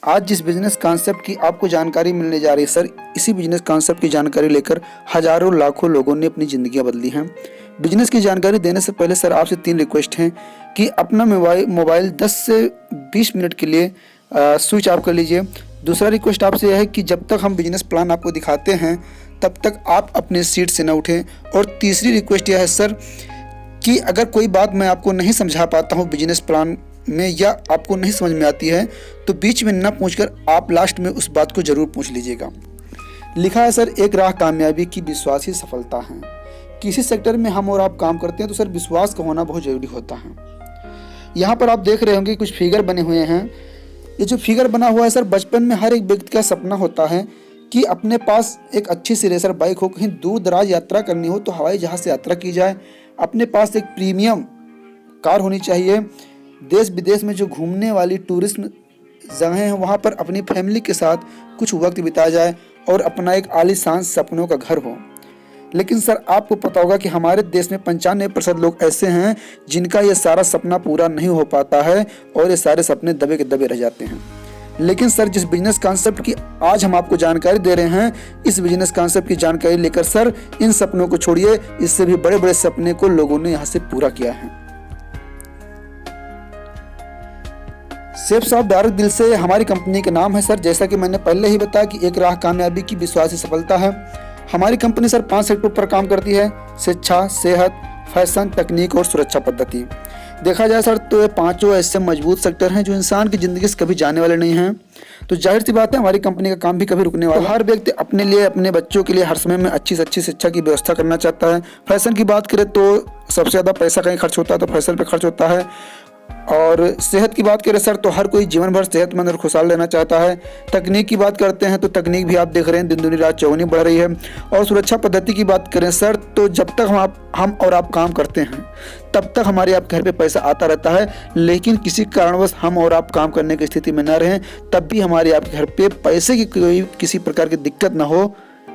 आज जिस business concept की आपको जानकारी मिलने जा रही है सर, इसी बिजनेस कॉन्सेप्ट की जानकारी लेकर हजारों लाखों लोगं ने अपनी ज़िंदगियां बदली हैं। बिजनेस की जानकारी देने से पहले सर आपसे 3 रिक्वेस्ट हैं कि अपना मोबाइल 10 से 20 मिनट के लिए स्विच ऑफ कर लीजिए। दूसरा रिक्वेस्ट आपसे यह है कि जब तक हम बिजनेस प्लान आपको दिखाते हैं तब तक आप अपने सीट से न उठें। और तीसरी रिक्वेस्ट यह है सर कि अगर कोई बात मैं आपको नहीं समझा पाता हूँ बिजनेस प्लान में या आपको नहीं समझ में आती है तो बीच में न पूछकर आप लास्ट में उस बात को ज़रूर पूछ लीजिएगा। लिखा है सर, एक राह कामयाबी की विश्वास ही सफलता है। किसी सेक्टर में हम और आप काम करते हैं तो सर विश्वास का होना बहुत ज़रूरी होता है। यहाँ पर आप देख रहे होंगे कुछ फिगर बने हुए हैं। ये जो फिगर बना हुआ है सर, बचपन में हर एक व्यक्ति का सपना होता है कि अपने पास एक अच्छी सी रेसर बाइक हो, कहीं दूर दराज यात्रा करनी हो तो हवाई जहाज़ से यात्रा की जाए। अपने पास एक प्रीमियम कार होनी चाहिए। देश विदेश में जो घूमने वाली टूरिस्ट जगह हैं वहाँ पर अपनी फैमिली के साथ कुछ वक्त बिताया जाए और अपना एक आलीशान सपनों का घर हो। लेकिन सर आपको पता होगा कि हमारे देश में 95% लोग ऐसे हैं जिनका ये सारा सपना पूरा नहीं हो पाता है और ये सारे सपने दबे के दबे रह जाते हैं। लेकिन सर जिस बिजनेस कॉन्सेप्ट की आज हम आपको जानकारी दे रहे हैं, इस बिजनेस कॉन्सेप्ट की जानकारी लेकर सर इन सपनों को छोड़िए, इससे भी बड़े बड़े सपने को लोगों ने यहाँ से पूरा किया है। सेफ साफ डायरेक्ट दिल से हमारी कंपनी का नाम है सर। जैसा कि मैंने पहले ही बताया कि एक राह कामयाबी की विश्वास ही सफलता है। हमारी कंपनी सर 5 सेक्टर पर काम करती है: शिक्षा, सेहत, फैशन, तकनीक और सुरक्षा पद्धति। देखा जाए सर तो ये 5 ऐसे मजबूत सेक्टर हैं जो इंसान की ज़िंदगी से कभी जाने वाले नहीं हैं। तो जाहिर सी बात है हमारी कंपनी का काम भी कभी रुकने वाला। तो हर व्यक्ति अपने लिए, अपने बच्चों के लिए हर समय में अच्छी से अच्छी शिक्षा की व्यवस्था करना चाहता है। फैशन की बात करें तो सबसे ज़्यादा पैसा कहीं खर्च होता है तो फैशन पर खर्च होता है। और सेहत की बात करें सर तो हर कोई जीवन भर सेहतमंद और खुशहाल रहना चाहता है। तकनीक की बात करते हैं तो तकनीक भी आप देख रहे हैं दिन दुनी रात चौगुनी बढ़ रही है। और सुरक्षा पद्धति की बात करें सर तो जब तक हम और आप काम करते हैं तब तक हमारे आप घर पे पैसा आता रहता है। लेकिन किसी कारणवश हम और आप काम करने की स्थिति में न रहें तब भी हमारे आपके घर पे पैसे की कोई किसी प्रकार की दिक्कत ना हो,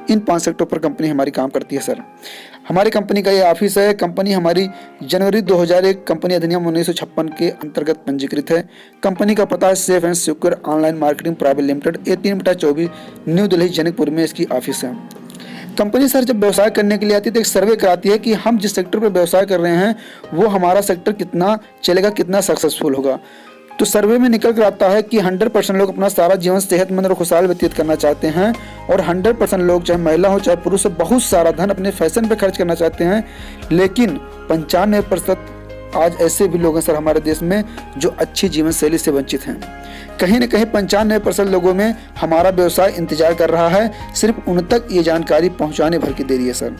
इन 5 सेक्टरों पर कंपनी हमारी काम करती है सर। हमारी कंपनी का ये ऑफिस है। कंपनी हमारी जनवरी 2001 कंपनी अधिनियम 1956 के अंतर्गत पंजीकृत है। कंपनी का पता है safe and secure online marketing private limited, A3/24 new Delhi Janakpur में इसकी ऑफिस है। कंपनी सर जब व्यवसाय करने के लिए आती है तो एक सर्वे कराती है कि हम जिस सेक्टर पर व्यवसाय कर रहे हैं वो हमारा सेक्टर कितना चलेगा, कितना सक्सेसफुल होगा। तो सर्वे में निकल कर आता है कि 100% लोग अपना सारा जीवन सेहतमंद और खुशहाल व्यतीत करना चाहते हैं और 100% लोग, चाहे महिला हो चाहे पुरुष हो, बहुत सारा धन अपने फैशन पे खर्च करना चाहते हैं। लेकिन 95% आज ऐसे भी लोग हैं सर हमारे देश में जो अच्छी जीवन शैली से वंचित हैं। कहीं न कहीं 95% लोगों में हमारा व्यवसाय इंतजार कर रहा है, सिर्फ उन तक ये जानकारी पहुँचाने भर की देरी है सर।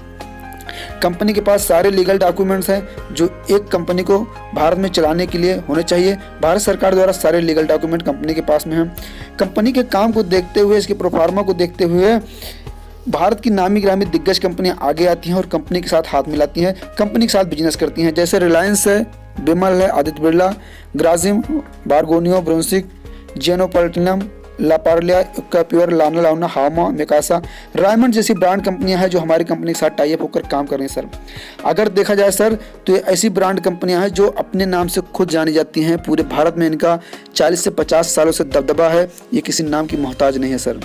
कंपनी के पास सारे लीगल डॉक्यूमेंट्स हैं जो एक कंपनी को भारत में चलाने के लिए होने चाहिए। भारत सरकार द्वारा सारे लीगल डॉक्यूमेंट कंपनी के पास में हैं। कंपनी के काम को देखते हुए, इसके प्रोफार्मा को देखते हुए भारत की नामी ग्रामी दिग्गज कंपनियां आगे आती हैं और कंपनी के साथ हाथ मिलाती हैं, कंपनी के साथ बिजनेस करती हैं। जैसे रिलायंस है, विमल है, आदित्य बिरला, ग्रासिम, बारगोनियो, ब्रुंसिक, जेनो प्लैटिनम, ला पार्लिया, कैप्योर, लाना लाउना, हामा, मेकासा, रायमंड जैसी ब्रांड कंपनियां हैं जो हमारी कंपनी के साथ टाई अप होकर काम कर रही हैं सर। अगर देखा जाए सर तो ये ऐसी ब्रांड कंपनियां हैं जो अपने नाम से खुद जानी जाती हैं। पूरे भारत में इनका 40 से 50 सालों से दबदबा है, ये किसी नाम की मोहताज नहीं है सर।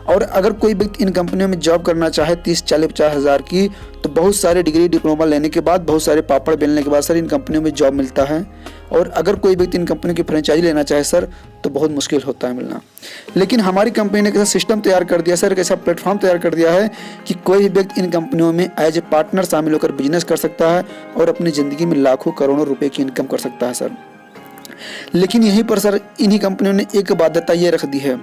और अगर कोई व्यक्ति इन कंपनियों में जॉब करना चाहे 30, 40, 50 हज़ार की, तो बहुत सारे डिग्री डिप्लोमा लेने के बाद, बहुत सारे पापड़ बेलने के बाद सर इन कंपनियों में जॉब मिलता है। और अगर कोई व्यक्ति इन कंपनियों की फ्रेंचाइजी लेना चाहे सर तो बहुत मुश्किल होता है मिलना। लेकिन हमारी कंपनी ने कैसा सिस्टम तैयार कर दिया सर, कैसा प्लेटफॉर्म तैयार कर दिया है कि कोई भी व्यक्ति इन कंपनियों में एज ए पार्टनर शामिल होकर बिजनेस कर सकता है और अपनी ज़िंदगी में लाखों करोड़ों रुपए की इनकम कर सकता है सर। लेकिन यहीं पर सर इन्हीं कंपनियों ने एक बाध्यता ये रख दी है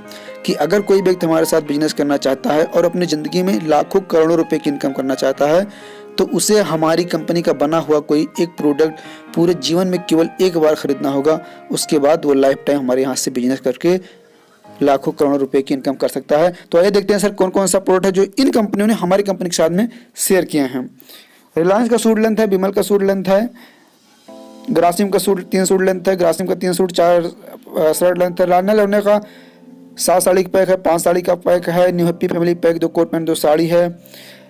कि अगर कोई व्यक्ति हमारे साथ बिजनेस करना चाहता है और अपनी ज़िंदगी में लाखों करोड़ों रुपए की इनकम करना चाहता है तो उसे हमारी कंपनी का बना हुआ कोई एक प्रोडक्ट पूरे जीवन में केवल एक बार खरीदना होगा। उसके बाद वो लाइफ टाइम हमारे यहाँ से बिजनेस करके लाखों करोड़ों रुपए की इनकम कर सकता है। तो आइए देखते हैं सर कौन कौन सा प्रोडक्ट है जो इन कंपनियों ने हमारी कंपनी के साथ में शेयर किए हैं। रिलायंस का सूट लेंथ है, विमल का सूट लेंथ है, ग्रासिम का सूट 3 सूट लेंथ है, ग्रासिम का 3 सूट 4 शर्ट लेंथ है, लाना लौने का 7 साड़ी का पैक है, 5 साड़ी का पैक है, new happy family pack 2 coat pant 2 sari है,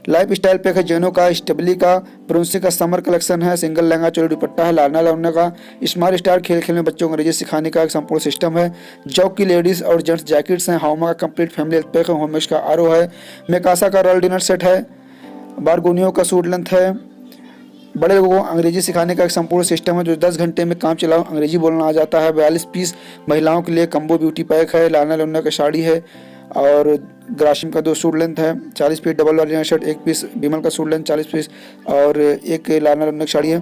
लाइफ स्टाइल पैक है जेनो का, स्टेबली का, ब्रोंसी का समर कलेक्शन है, सिंगल लहंगा चोली दुपट्टा है, लाना लाना का, स्मार्ट स्टार खेल खेल में बच्चों को अंग्रेजी सिखाने का एक संपूर्ण सिस्टम है, जॉक की लेडीज़ और जेंट्स जैकेट्स हैं, हाउमा का कंप्लीट फैमिली हेल्थ पैक है, होमेश का आरओ है, मेकासा का रॉयल डिनर सेट है, बारगोनियो का सूट लेंथ है। बड़े लोगों को अंग्रेजी सिखाने का एक संपूर्ण सिस्टम है जो 10 घंटे में काम चलाओ अंग्रेजी बोलना आ जाता है। 42 पीस महिलाओं के लिए कम्बो ब्यूटी पैक है, लाना लुन्ना का साड़ी है और ग्राशिम का 2 सूट लेंथ है, 40 पीस डबल वाली शर्ट, 1 पीस बिमल का सूट लेंथ 40 पीस और एक लाना लुन्ना की साड़ी है।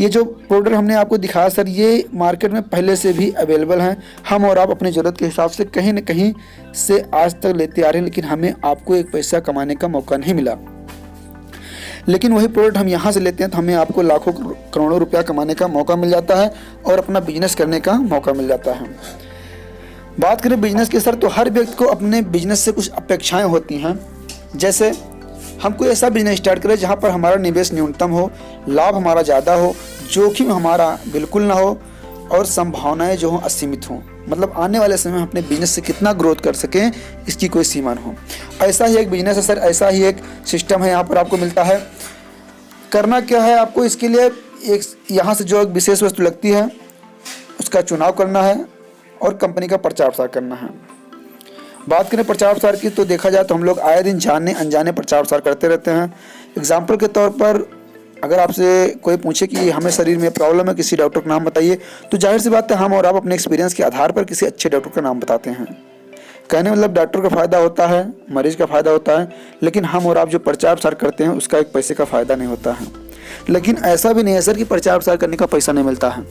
ये जो प्रोडक्ट हमने आपको दिखाया सर, ये मार्केट में पहले से भी अवेलेबल हैं। हम और आप अपनी ज़रूरत के हिसाब से कहीं न कहीं से आज तक लेते आ रहे हैं, लेकिन हमें आपको एक पैसा कमाने का मौका नहीं मिला। लेकिन वही प्रोडक्ट हम यहाँ से लेते हैं तो हमें आपको लाखों करोड़ों रुपया कमाने का मौका मिल जाता है और अपना बिजनेस करने का मौका मिल जाता है। बात करें बिजनेस की सर, तो हर व्यक्ति को अपने बिजनेस से कुछ अपेक्षाएं होती हैं। जैसे हम कोई ऐसा बिजनेस स्टार्ट करें जहाँ पर हमारा निवेश न्यूनतम हो, लाभ हमारा ज़्यादा हो, जोखिम हमारा बिल्कुल ना हो और संभावनाएं जो हों असीमित हों। मतलब आने वाले समय में अपने बिजनेस से कितना ग्रोथ कर सकें इसकी कोई सीमा न हो। ऐसा ही एक बिजनेस है सर, ऐसा ही एक सिस्टम है यहाँ पर आपको मिलता है। करना क्या है आपको, इसके लिए एक यहाँ से जो एक विशेष वस्तु लगती है उसका चुनाव करना है और कंपनी का प्रचार प्रसार करना है। बात करें प्रचार प्रसार की तो देखा जाए तो हम लोग आए दिन जाने अनजाने प्रचार प्रसार करते रहते हैं। एग्जाम्पल के तौर पर अगर आपसे कोई पूछे कि हमें शरीर में प्रॉब्लम है, किसी डॉक्टर का नाम बताइए, तो जाहिर सी बात है हम और आप अपने एक्सपीरियंस के आधार पर किसी अच्छे डॉक्टर का नाम बताते हैं। कहने मतलब डॉक्टर का फ़ायदा होता है, मरीज का फ़ायदा होता है, लेकिन हम और आप जो प्रचार प्रसार करते हैं उसका एक पैसे का फ़ायदा नहीं होता है। लेकिन ऐसा भी नहीं है सर कि प्रचार प्रसार करने का पैसा नहीं मिलता है।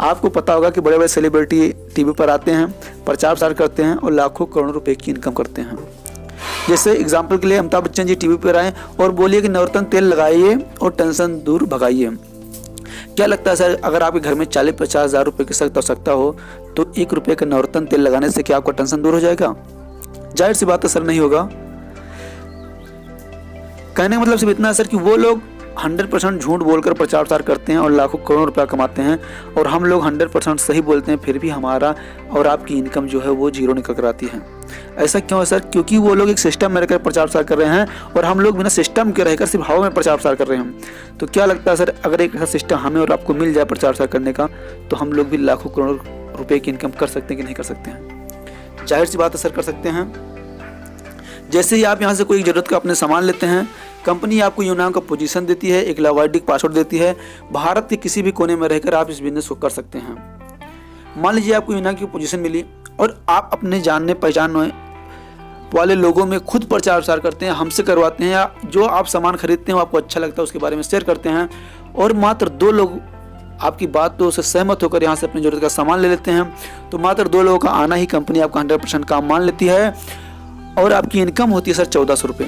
आपको पता होगा कि बड़े बड़े सेलिब्रिटी टीवी पर आते हैं, प्रचार प्रसार करते हैं और लाखों करोड़ों रुपए की इनकम करते हैं। जैसे एग्जाम्पल के लिए अमिताभ बच्चन जी टीवी पर आए और बोलिए कि नवरत्न तेल लगाइए और टेंशन दूर भगाइए। क्या लगता है सर, अगर आपके घर में 40-50 हज़ार रुपये की सख्त आवश्यकता हो तो 1 रुपये का नवरत्न तेल लगाने से क्या आपका टेंशन दूर हो जाएगा? जाहिर सी बात है सर, नहीं होगा। कहने का मतलब सिर्फ इतना है सर कि वो लोग 100% झूठ बोलकर प्रचार प्रसार करते हैं और लाखों करोड़ों रुपया कमाते हैं और हम लोग 100% सही बोलते हैं, फिर भी हमारा और आपकी इनकम जो है वो जीरो निकल कर आती है। ऐसा क्यों है सर? क्योंकि वो लोग एक सिस्टम में रहकर प्रचार प्रसार कर रहे हैं और हम लोग बिना सिस्टम के रहकर सिर्फ हवा में प्रचार प्रसार कर रहे हैं। तो क्या लगता है सर, अगर एक ऐसा सिस्टम हमें और आपको मिल जाए प्रचार प्रसार करने का, तो हम लोग भी लाखों करोड़ों रुपए की इनकम कर सकते हैं कि नहीं कर सकते हैं? जाहिर सी बात है सर, कर सकते हैं। जैसे ही आप यहाँ से कोई ज़रूरत का अपने सामान लेते हैं, कंपनी आपको यूनान का पोजीशन देती है, एक लॉगिन पासवर्ड देती है। भारत के किसी भी कोने में रहकर आप इस बिजनेस को कर सकते हैं। मान लीजिए आपको यूनान की पोजीशन मिली और आप अपने जानने पहचानने वाले लोगों में खुद प्रचार प्रसार करते हैं, हमसे करवाते हैं, या जो आप सामान खरीदते हैं वो आपको अच्छा लगता है उसके बारे में शेयर करते हैं और मात्र 2 लोग आपकी बात तो उससे सहमत होकर यहाँ से अपनी ज़रूरत का सामान ले लेते हैं, तो मात्र 2 लोगों का आना ही कंपनी आपका 100% काम मान लेती है और आपकी इनकम होती है सर 1400 रुपये।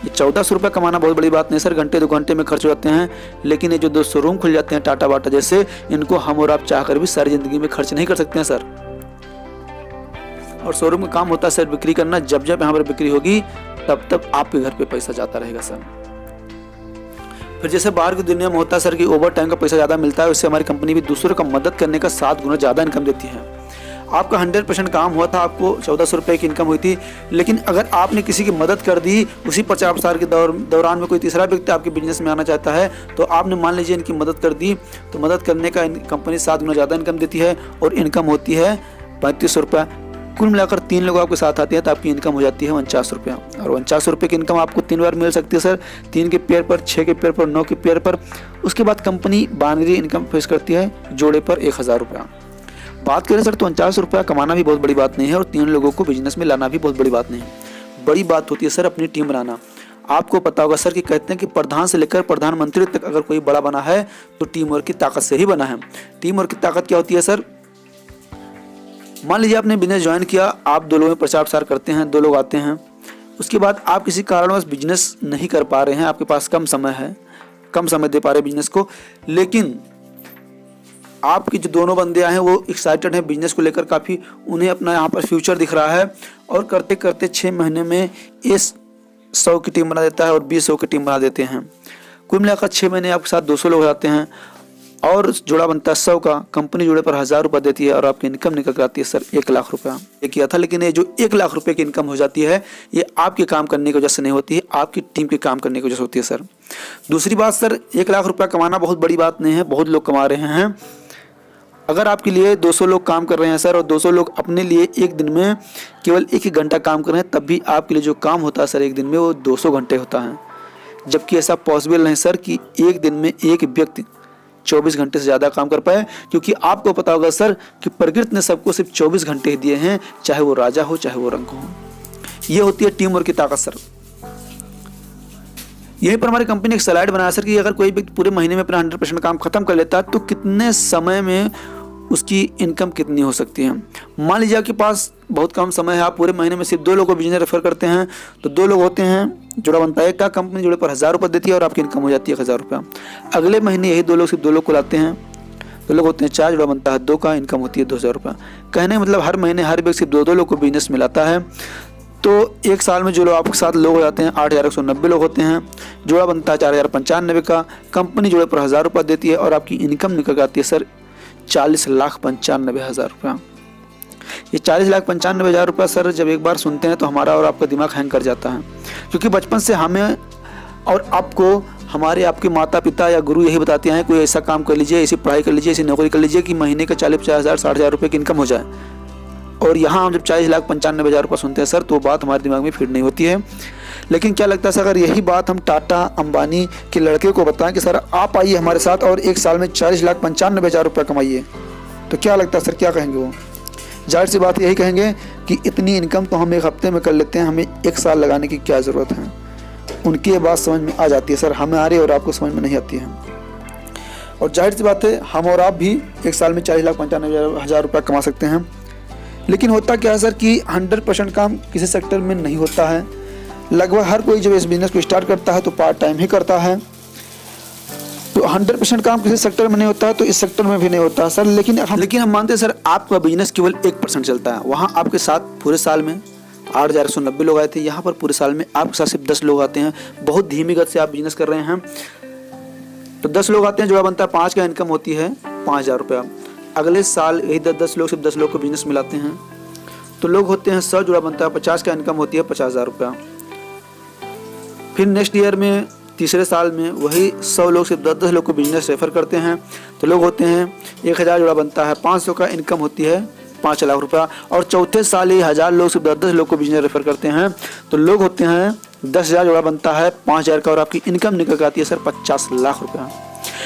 ये 1400 रुपये कमाना बहुत बड़ी बात नहीं सर, घंटे 2 घंटे में खर्च हो जाते हैं। लेकिन ये जो 2 शोरूम खुल जाते हैं टाटा बाटा जैसे, इनको हम और आप चाहकर भी सारी ज़िंदगी में खर्च नहीं कर सकते हैं सर। और शोरूम का काम होता है सर बिक्री करना। जब जब यहाँ पर बिक्री होगी तब तब आपके घर पे पैसा जाता रहेगा सर। फिर जैसे बाहर की दुनिया में होता है सर कि ओवर टाइम का पैसा ज़्यादा मिलता है, उससे हमारी कंपनी भी दूसरों का मदद करने का 7 गुना ज़्यादा इनकम देती है। आपका 100% काम हुआ था, आपको 1400 रुपये की इनकम हुई थी, लेकिन अगर आपने किसी की मदद कर दी, उसी प्रचार प्रसार के दौरान में कोई तीसरा व्यक्ति आपके बिजनेस में आना चाहता है, तो आपने मान लीजिए इनकी मदद कर दी, तो मदद करने का कंपनी 7 गुना ज़्यादा इनकम देती है और इनकम होती है 3500 रुपये। कुल मिलाकर 3 लोग आपके साथ आते हैं तो आपकी इनकम हो जाती है 49 रुपये। और 49 रुपये की इनकम आपको 3 बार मिल सकती है सर, 3 के पेयर पर, 6 के पेयर पर, 9 के पेयर पर। उसके बाद कंपनी 92 इनकम फेस करती है जोड़े पर 1000 रुपया। बात करें सर तो 49 रुपया कमाना भी बहुत बड़ी बात नहीं है और 3 लोगों को बिजनेस में लाना भी बहुत बड़ी बात नहीं है। बड़ी बात होती है सर अपनी टीम बनाना। आपको पता होगा सर कि कहते हैं कि प्रधान से लेकर प्रधानमंत्री तक अगर कोई बड़ा बना है तो टीम वर्क की ताकत से ही बना है। टीम वर्क की ताकत क्या होती है सर? मान लीजिए आपने बिजनेस ज्वाइन किया, आप 2 लोगों में प्रचार प्रसार करते हैं, 2 लोग आते हैं, उसके बाद आप किसी कारणवश बिजनेस नहीं कर पा रहे हैं, आपके पास कम समय है, कम समय दे पा रहे बिजनेस को, लेकिन आपके जो दोनों बंदे आए हैं वो एक्साइटेड हैं बिजनेस को लेकर, काफ़ी उन्हें अपना यहाँ पर फ्यूचर दिख रहा है और करते करते 6 महीने में ये 100 की टीम बना देता है और 20 100 की टीम बना देते हैं। कुल मिलाकर 6 महीने आपके साथ 200 लोग हो जाते हैं और जोड़ा बनता है 100 का, कंपनी जोड़े पर 1000 रुपये देती है और आपकी इनकम निकल कर आती है सर 1 लाख रुपया। ये किया था, लेकिन ये जो 1 लाख रुपये की इनकम हो जाती है ये आपके काम करने की वजह से नहीं होती है, आपकी टीम के काम करने की वजह से होती है सर। दूसरी बात सर, 1 लाख रुपया कमाना बहुत बड़ी बात नहीं है, बहुत लोग कमा रहे हैं। अगर आपके लिए 200 लोग काम कर रहे हैं सर और 200 लोग अपने लिए एक दिन में केवल 1 ही घंटा काम कर रहे हैं, तब भी आपके लिए जो काम होता है सर एक दिन में वो 200 घंटे होता है। जबकि ऐसा पॉसिबल नहीं सर कि एक दिन में एक व्यक्ति 24 घंटे से ज़्यादा काम कर पाए, क्योंकि आपको पता होगा सर कि प्रकृति ने सबको सिर्फ 24 घंटे ही दिए हैं, चाहे वो राजा हो चाहे वो रंक हो। ये होती है टीम वर्क की ताकत सर। यहीं पर हमारी कंपनी ने एक स्लाइड बनाया सर कि अगर कोई व्यक्ति पूरे महीने में अपना 100% काम खत्म कर लेता है तो कितने समय में उसकी इनकम कितनी हो सकती है। मान लीजिए आपके पास बहुत कम समय है, आप पूरे महीने में सिर्फ 2 लोगों को बिजनेस रेफर करते हैं, तो 2 लोग होते हैं, जोड़ा बनता है 1 का, कंपनी जोड़े पर 1000 रुपये देती है और आपकी इनकम हो जाती है 1000 रुपया। अगले महीने यही 2 लोग सिर्फ 2 लोग को लाते हैं, 2 लोग होते हैं 4, जोड़ा बनता है 2 का, इनकम होती है 2000 रुपया। कहने मतलब हर महीने हर व्यक्ति सिर्फ 2 लोग को बिजनेस मिलाता है, तो 1 साल में जो लोग आपके साथ लोग हो जाते हैं 8190 लोग होते हैं, जोड़ा बनता है 4095 का, कंपनी जोड़े पर 1000 रुपये देती है और आपकी इनकम निकल आती है सर 40,95,000 रुपया। ये 40,95,000 रुपया सर जब एक बार सुनते हैं तो हमारा और आपका दिमाग हैंग कर जाता है, क्योंकि बचपन से हमें और आपको हमारे आपके माता पिता या गुरु यही बताते हैं कोई ऐसा काम कर लीजिए, ऐसी पढ़ाई कर लीजिए, ऐसी नौकरी कर लीजिए कि महीने का 40-50,000 60,000 रुपये की इनकम हो जाए। और यहाँ हम जब 40,95,000 रुपये सुनते हैं सर तो बात हमारे दिमाग में फिट नहीं होती है। लेकिन क्या लगता है सर, अगर यही बात हम टाटा अंबानी के लड़के को बताएं कि सर आप आइए हमारे साथ और 1 साल में 40,95,000 रुपये कमाइए, तो क्या लगता है सर, क्या कहेंगे वो? जाहिर सी बात यही कहेंगे कि इतनी इनकम तो हम 1 हफ्ते में कर लेते हैं, हमें 1 साल लगाने की क्या ज़रूरत है। उनकी ये बात समझ में आ जाती है सर, हमारे और आपको समझ में नहीं आती है। और जाहिर सी बात है हम और आप भी 1 साल में 40,95,000 रुपये कमा सकते हैं। लेकिन होता क्या है सर कि 100% काम किसी सेक्टर में नहीं होता है। लगभग हर कोई जब इस बिज़नेस को स्टार्ट करता है तो पार्ट टाइम ही करता है, तो 100% काम किसी सेक्टर में नहीं होता है, तो इस सेक्टर में भी नहीं होता है सर। लेकिन हम मानते हैं सर आपका बिजनेस केवल 1% चलता है। वहाँ आपके साथ पूरे साल में 8190 लोग आए थे, यहाँ पर पूरे साल में आपके साथ सिर्फ 10 लोग आते हैं। बहुत धीमी गति से आप बिजनेस कर रहे हैं, तो 10 लोग आते हैं, जोड़ा बनता है 5 का, इनकम होती है 5000 रुपया। अगले साल यही 10 लोग सिर्फ 10 लोग को बिजनेस मिलाते हैं, तो लोग होते हैं 100, जोड़ा बनता है 50 का, इनकम होती है 50,000 रुपया। फिर नेक्स्ट ईयर में तीसरे साल में वही 100 लोग सिर्फ 10 लोग को बिजनेस रेफर करते हैं, तो लोग होते हैं 1000, जोड़ा बनता है 500 का, इनकम होती है 5 लाख रुपया। और चौथे साल ही 1000 लोग सिर्फ 10 लोग को बिजनेस रेफर करते हैं, तो लोग होते हैं 10,000, जोड़ा बनता है 5000 का, और आपकी इनकम निकल आती है सर 50 लाख रुपया।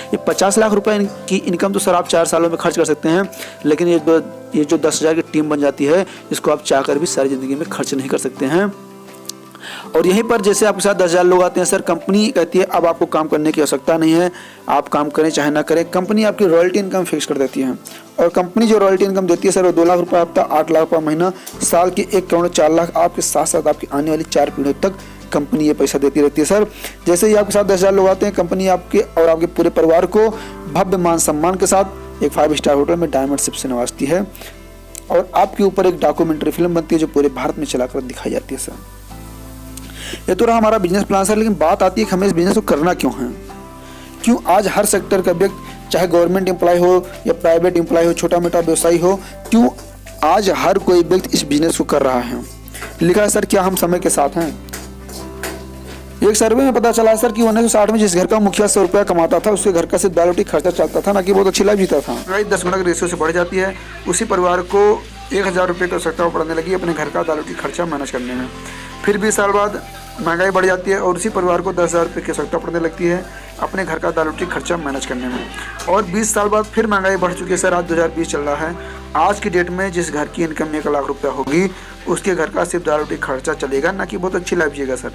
ये 50 लाख रुपए की इनकम तो सर आप 4 सालों में खर्च कर सकते हैं, लेकिन ये जो 10,000 की टीम बन जाती है इसको आप चाहकर भी सारी ज़िंदगी में खर्च नहीं कर सकते हैं। और यहीं पर जैसे आपके साथ 10,000 लोग आते हैं सर, कंपनी कहती है अब आपको काम करने की आवश्यकता नहीं है, आप काम करें चाहे ना करें, कंपनी आपकी रॉयल्टी इनकम फिक्स कर देती है। और कंपनी जो रॉयल्टी इनकम देती है सर वो 2 लाख रुपये हफ्ता, 8 लाख रुपये महीना, साल की 1 करोड़ 4 लाख, आपके साथ साथ आपकी आने वाली 4 पीढ़ियों तक कंपनी ये पैसा देती रहती है सर। जैसे ही आपके साथ 10,000 लोग आते हैं, कंपनी आपके और आपके पूरे परिवार को भव्य मान सम्मान के साथ एक 5 स्टार होटल में डायमंड शिप से नवाजती है, और आपके ऊपर एक डॉक्यूमेंट्री फिल्म बनती है जो पूरे भारत में चलाकर दिखाई जाती है सर। ये तो रहा हमारा बिजनेस प्लान सर, लेकिन बात आती है कि हमें इस बिजनेस को करना क्यों है। क्यों आज हर सेक्टर का व्यक्ति, चाहे गवर्नमेंट एम्प्लॉय हो या प्राइवेट एम्प्लॉय हो, छोटा मोटा व्यवसायी हो, क्यों आज हर कोई व्यक्ति इस बिजनेस को कर रहा है? लिखा है सर क्या हम समय के साथ हैं। एक सर्वे में पता चला सर कि 1960 में जिस घर का मुखिया 100 रुपया कमाता था, उसके घर का सिर्फ दाल रोटी खर्चा चलता था, ना कि बहुत अच्छी लाइफ जीता था। 10 गुना के रेशियो से बढ़ जाती है, उसी परिवार को 1000 रुपये की आवश्यकता पड़ने लगी अपने घर का दाल रोटी खर्चा मैनेज करने में। फिर 20 साल बाद महंगाई बढ़ जाती है और उसी परिवार को 10,000 रुपये की आवश्यकता पड़ने लगती है अपने घर का दाल रोटी खर्चा मैनेज करने में। और 20 साल बाद फिर महंगाई बढ़ चुकी है सर, आज 2020 चल रहा है। आज की डेट में जिस घर की इनकम 1 लाख रुपया होगी, उसके घर का सिर्फ दाल रोटी खर्चा चलेगा, ना कि बहुत अच्छी लाइफ जिएगा सर।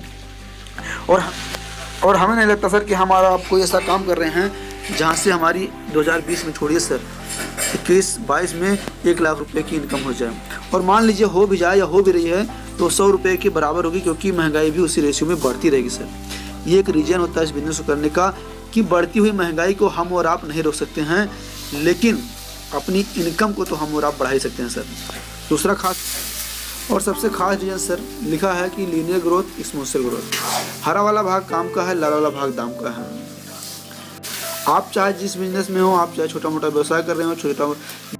और हमें नहीं लगता सर कि हमारा आप कोई ऐसा काम कर रहे हैं जहाँ से हमारी 2020 में, छोड़िए सर, 21-22 में 1 लाख रुपए की इनकम हो जाए। और मान लीजिए हो भी जाए या हो भी रही है तो 100 रुपये के बराबर होगी, क्योंकि महंगाई भी उसी रेशियो में बढ़ती रहेगी सर। ये एक रीजन होता है इस बिजनेस को करने का कि बढ़ती हुई महंगाई को हम और आप नहीं रोक सकते हैं, लेकिन अपनी इनकम को तो हम और आप बढ़ा ही सकते हैं सर। दूसरा खास और सबसे खास रीजन सर लिखा है कि लीनियर ग्रोथ, एक्सपोनेंशियल ग्रोथ। हरा वाला भाग काम का है, लाल वाला भाग दाम का है। आप चाहे जिस बिजनेस में हो, आप चाहे छोटा मोटा व्यवसाय कर रहे हो, छोटा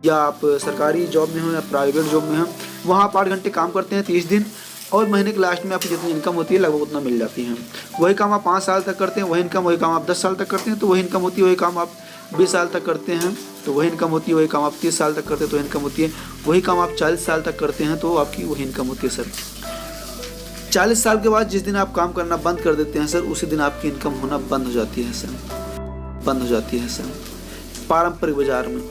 या आप सरकारी जॉब में हो या प्राइवेट जॉब में हो, वहाँ आप 8 घंटे काम करते हैं 30 दिन, और महीने के लास्ट में आपकी जितनी इनकम होती है लगभग उतना मिल जाती है। वही काम आप 5 साल तक करते हैं, वही इनकम, वही काम आप 10 साल तक करते हैं तो वही इनकम होती है। वही काम आप 20 साल तक करते हैं तो वही इनकम होती है। वही काम आप 30 साल तक करते हैं तो इनकम होती है। वही काम आप 40 साल तक करते हैं तो आपकी वही इनकम होती है सर। 40 साल के बाद जिस दिन आप काम करना बंद कर देते हैं सर, उसी दिन आपकी इनकम होना बंद हो जाती है सर, बंद हो जाती है सर, पारंपरिक बाजार में।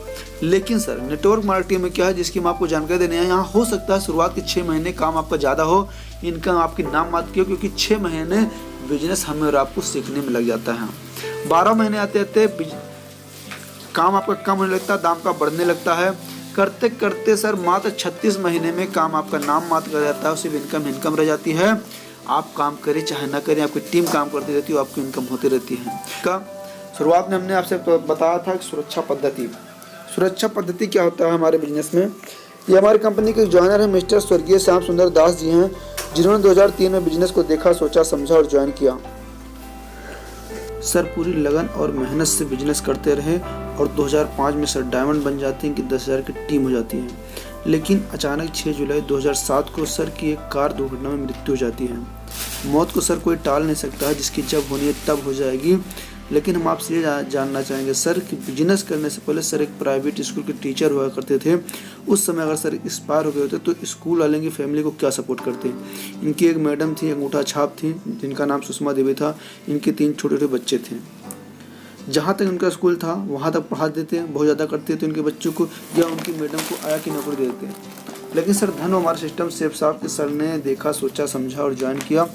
लेकिन सर नेटवर्क मार्केटिंग में क्या है, जिसकी हम आपको जानकारी देने हैं। यहाँ हो सकता है शुरुआत के 6 महीने काम आपका ज़्यादा हो, इनकम आपकी नाम मात्र की हो, क्योंकि 6 महीने बिजनेस हमें और आपको सीखने में लग जाता है। 12 महीने आते आते काम आपका कम होने लगता है, दाम का बढ़ने लगता है। करते करते सर मात्र 36 महीने में काम आपका नाम मात्र कर जाता है, सिर्फ इनकम रह जाती है। आप काम करें चाहे ना करें, आपकी टीम काम करती रहती है, आपकी इनकम होती रहती है। का शुरुआत में हमने आपसे बताया था कि सुरक्षा पद्धति क्या होता है हमारे बिजनेस में। ये हमारी कंपनी के ज्वाइनर हैं मिस्टर स्वर्गीय श्याम सुंदर दास जी हैं, जिन्होंने 2003 में बिजनेस को देखा, सोचा, समझा और ज्वाइन किया। सर पूरी लगन और मेहनत से बिजनेस करते रहे और 2005 में सर डायमंड बन जाते हैं कि 10,000 की टीम हो जाती है। लेकिन अचानक 6 जुलाई 2007 को सर की एक कार दुर्घटना में मृत्यु हो जाती है। मौत को सर कोई टाल नहीं सकता है, जिसकी जब होनी है तब हो जाएगी। लेकिन हम आपसे ये जानना चाहेंगे सर कि बिजनेस करने से पहले सर एक प्राइवेट स्कूल के टीचर हुआ करते थे। उस समय अगर सर एक्सपायर हो गए होते तो स्कूल वाले की फैमिली को क्या सपोर्ट करते। इनकी एक मैडम थी, अंगूठा छाप थी, जिनका नाम सुषमा देवी था। इनके 3 छोटे छोटे बच्चे थे। जहाँ तक उनका स्कूल था वहाँ तक पढ़ा देते, बहुत ज़्यादा करते तो उनके बच्चों को या उनकी मैडम को आया की नौकरी दे देते। लेकिन सर धन हमारा सिस्टम शेफ साहब के सर ने देखा, सोचा, समझा और ज्वाइन किया।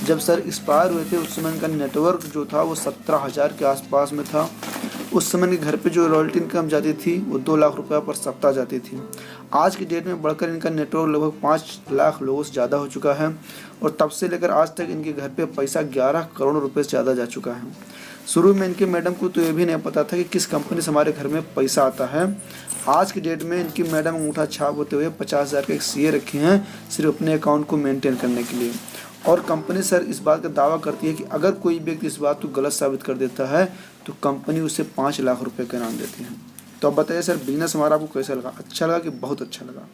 जब सर एक्सपायर हुए थे उस समय इनका नेटवर्क जो था वो 17,000 के आसपास में था। उस समय के घर पे जो रॉयल्टी इनकम जाती थी वो 2 लाख रुपये पर सप्ताह जाती थी। आज की डेट में बढ़कर इनका नेटवर्क लगभग 5 लाख लोगों से ज़्यादा हो चुका है और तब से लेकर आज तक इनके घर पे पैसा 11 करोड़ रुपये से ज़्यादा जा चुका है। शुरू में इनके मैडम को तो ये भी नहीं पता था कि किस कंपनी से हमारे घर में पैसा आता है। आज की डेट में इनकी मैडम अंगूठा छाप होते हुए 50,000 के एक सीए रखे हैं सिर्फ अपने अकाउंट को मेंटेन करने के लिए। और कंपनी सर इस बात का दावा करती है कि अगर कोई व्यक्ति इस बात को गलत साबित कर देता है तो कंपनी उसे 5 लाख रुपए का इनाम देती है। तो अब बताइए सर बिजनेस हमारा आपको कैसा लगा, अच्छा लगा कि बहुत अच्छा लगा?